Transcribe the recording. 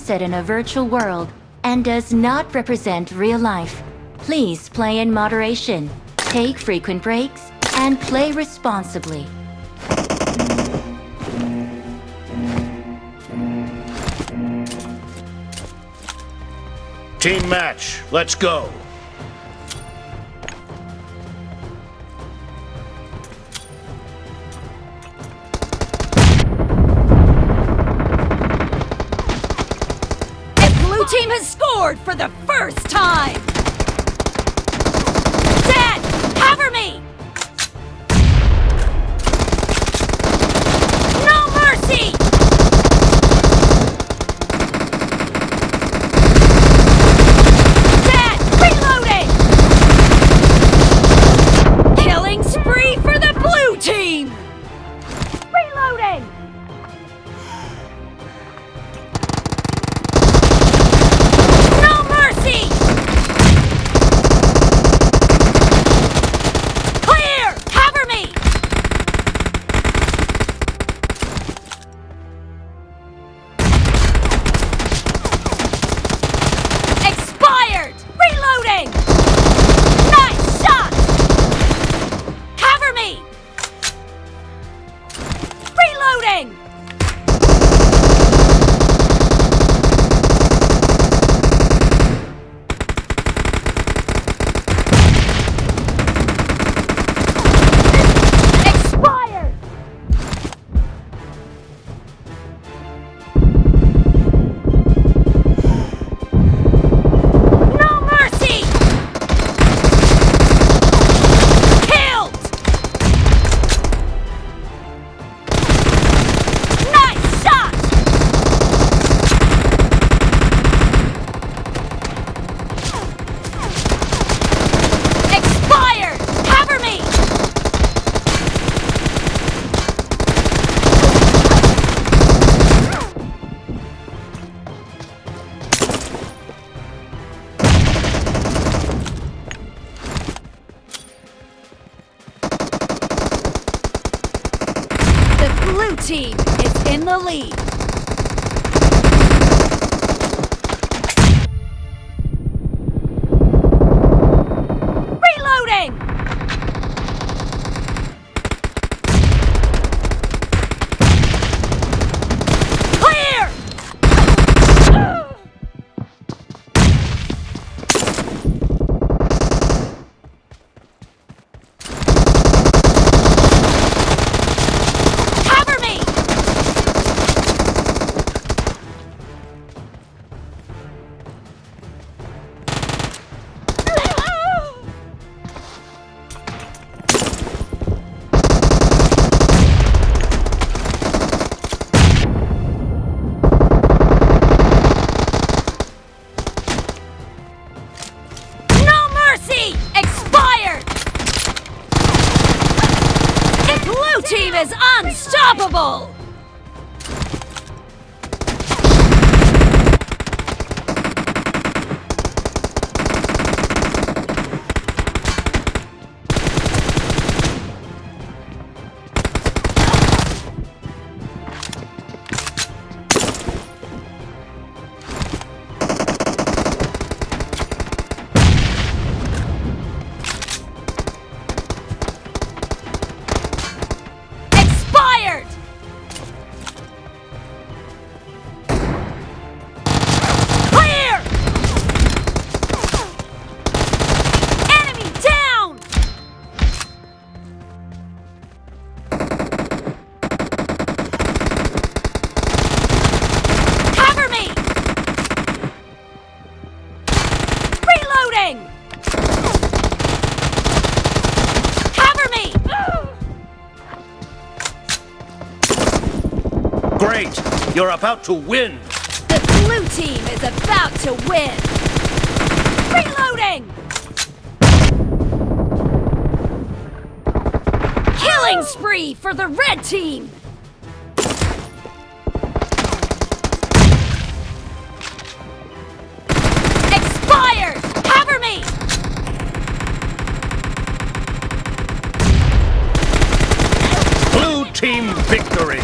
set in a virtual world and does not represent real life. Please play in moderation, take frequent breaks, and play responsibly. Team match, let's go. Team has scored for the first time! Dad, cover me! No mercy! Dad, reloading! Killing spree for the blue team! Reloading! Blue team is in the lead. Reloading! Clear! Team is unstoppable! Great! You're about to win! The blue team is about to win! Reloading! Killing spree for the red team! Expired! Cover me! Blue team victory!